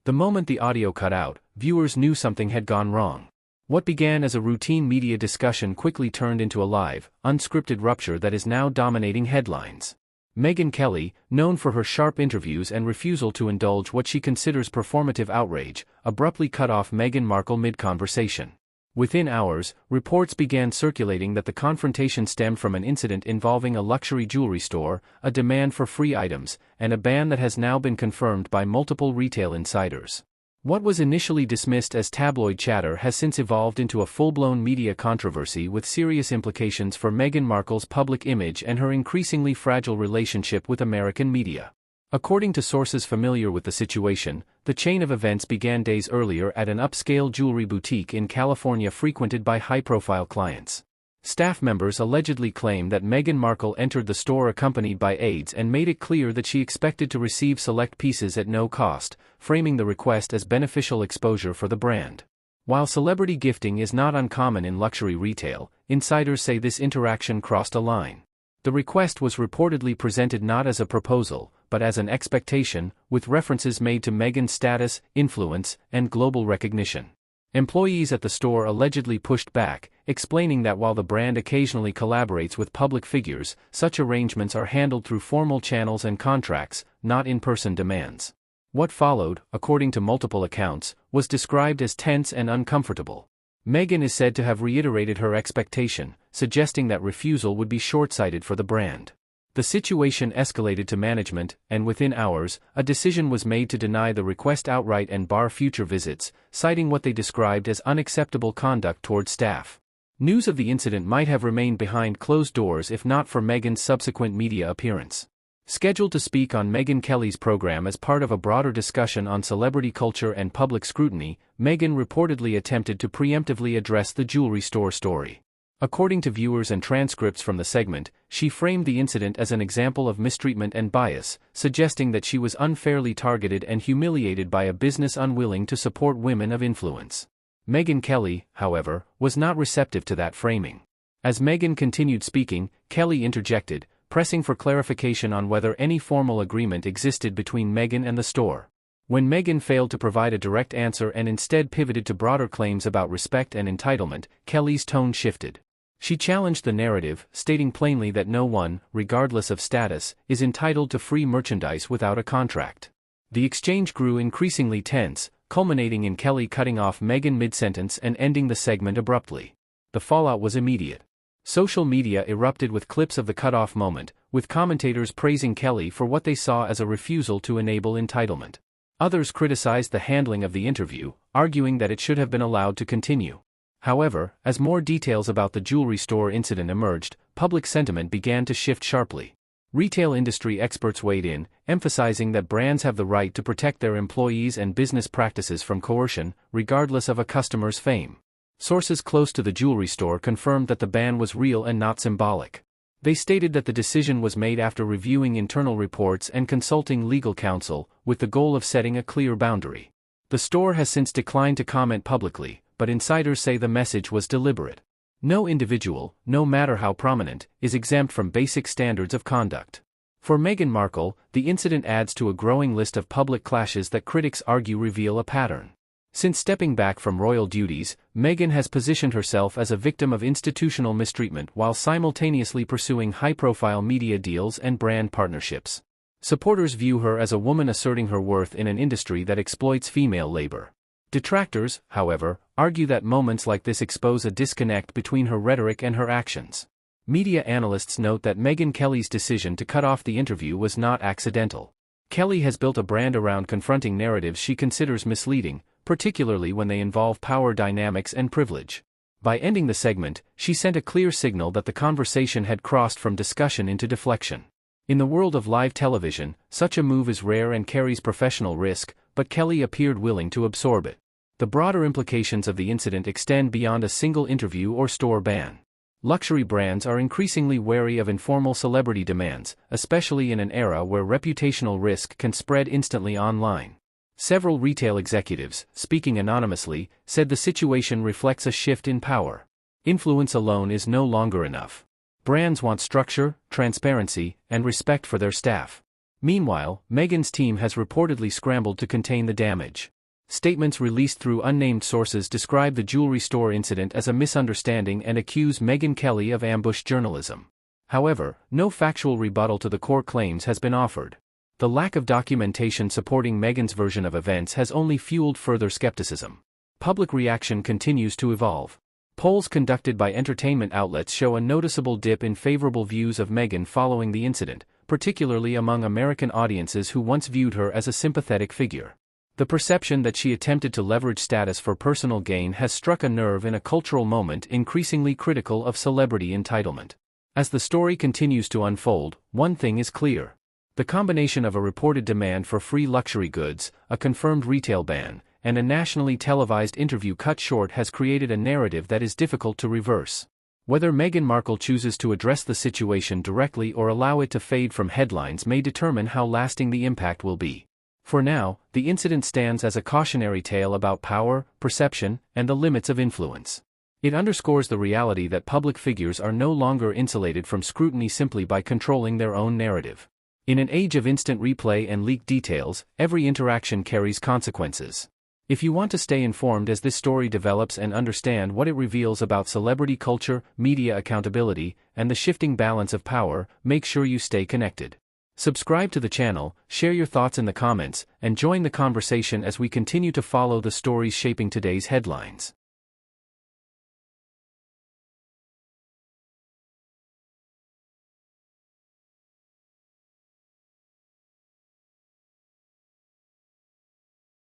The moment the audio cut out, viewers knew something had gone wrong. What began as a routine media discussion quickly turned into a live, unscripted rupture that is now dominating headlines. Megyn Kelly, known for her sharp interviews and refusal to indulge what she considers performative outrage, abruptly cut off Meghan Markle mid-conversation. Within hours, reports began circulating that the confrontation stemmed from an incident involving a luxury jewelry store, a demand for free items, and a ban that has now been confirmed by multiple retail insiders. What was initially dismissed as tabloid chatter has since evolved into a full-blown media controversy with serious implications for Meghan Markle's public image and her increasingly fragile relationship with American media. According to sources familiar with the situation, the chain of events began days earlier at an upscale jewelry boutique in California frequented by high-profile clients. Staff members allegedly claim that Meghan Markle entered the store accompanied by aides and made it clear that she expected to receive select pieces at no cost, framing the request as beneficial exposure for the brand. While celebrity gifting is not uncommon in luxury retail, insiders say this interaction crossed a line. The request was reportedly presented not as a proposal, but as an expectation, with references made to Meghan's status, influence, and global recognition. Employees at the store allegedly pushed back, explaining that while the brand occasionally collaborates with public figures, such arrangements are handled through formal channels and contracts, not in-person demands. What followed, according to multiple accounts, was described as tense and uncomfortable. Meghan is said to have reiterated her expectation, suggesting that refusal would be short-sighted for the brand. The situation escalated to management, and within hours, a decision was made to deny the request outright and bar future visits, citing what they described as unacceptable conduct toward staff. News of the incident might have remained behind closed doors if not for Meghan's subsequent media appearance. Scheduled to speak on Megyn Kelly's program as part of a broader discussion on celebrity culture and public scrutiny, Meghan reportedly attempted to preemptively address the jewelry store story. According to viewers and transcripts from the segment, she framed the incident as an example of mistreatment and bias, suggesting that she was unfairly targeted and humiliated by a business unwilling to support women of influence. Megyn Kelly, however, was not receptive to that framing. As Meghan continued speaking, Kelly interjected, pressing for clarification on whether any formal agreement existed between Meghan and the store. When Meghan failed to provide a direct answer and instead pivoted to broader claims about respect and entitlement, Kelly's tone shifted. She challenged the narrative, stating plainly that no one, regardless of status, is entitled to free merchandise without a contract. The exchange grew increasingly tense, culminating in Kelly cutting off Meghan mid-sentence and ending the segment abruptly. The fallout was immediate. Social media erupted with clips of the cut-off moment, with commentators praising Kelly for what they saw as a refusal to enable entitlement. Others criticized the handling of the interview, arguing that it should have been allowed to continue. However, as more details about the jewelry store incident emerged, public sentiment began to shift sharply. Retail industry experts weighed in, emphasizing that brands have the right to protect their employees and business practices from coercion, regardless of a customer's fame. Sources close to the jewelry store confirmed that the ban was real and not symbolic. They stated that the decision was made after reviewing internal reports and consulting legal counsel, with the goal of setting a clear boundary. The store has since declined to comment publicly, but insiders say the message was deliberate. No individual, no matter how prominent, is exempt from basic standards of conduct. For Meghan Markle, the incident adds to a growing list of public clashes that critics argue reveal a pattern. Since stepping back from royal duties, Meghan has positioned herself as a victim of institutional mistreatment while simultaneously pursuing high-profile media deals and brand partnerships. Supporters view her as a woman asserting her worth in an industry that exploits female labor. Detractors, however, argue that moments like this expose a disconnect between her rhetoric and her actions. Media analysts note that Megyn Kelly's decision to cut off the interview was not accidental. Kelly has built a brand around confronting narratives she considers misleading, particularly when they involve power dynamics and privilege. By ending the segment, she sent a clear signal that the conversation had crossed from discussion into deflection. In the world of live television, such a move is rare and carries professional risk, but Kelly appeared willing to absorb it. The broader implications of the incident extend beyond a single interview or store ban. Luxury brands are increasingly wary of informal celebrity demands, especially in an era where reputational risk can spread instantly online. Several retail executives, speaking anonymously, said the situation reflects a shift in power. Influence alone is no longer enough. Brands want structure, transparency, and respect for their staff. Meanwhile, Meghan's team has reportedly scrambled to contain the damage. Statements released through unnamed sources describe the jewelry store incident as a misunderstanding and accuse Meghan Kelly of ambush journalism. However, no factual rebuttal to the core claims has been offered. The lack of documentation supporting Meghan's version of events has only fueled further skepticism. Public reaction continues to evolve. Polls conducted by entertainment outlets show a noticeable dip in favorable views of Meghan following the incident, particularly among American audiences who once viewed her as a sympathetic figure. The perception that she attempted to leverage status for personal gain has struck a nerve in a cultural moment increasingly critical of celebrity entitlement. As the story continues to unfold, one thing is clear. The combination of a reported demand for free luxury goods, a confirmed retail ban, and a nationally televised interview cut short has created a narrative that is difficult to reverse. Whether Meghan Markle chooses to address the situation directly or allow it to fade from headlines may determine how lasting the impact will be. For now, the incident stands as a cautionary tale about power, perception, and the limits of influence. It underscores the reality that public figures are no longer insulated from scrutiny simply by controlling their own narrative. In an age of instant replay and leaked details, every interaction carries consequences. If you want to stay informed as this story develops and understand what it reveals about celebrity culture, media accountability, and the shifting balance of power, make sure you stay connected. Subscribe to the channel, share your thoughts in the comments, and join the conversation as we continue to follow the stories shaping today's headlines.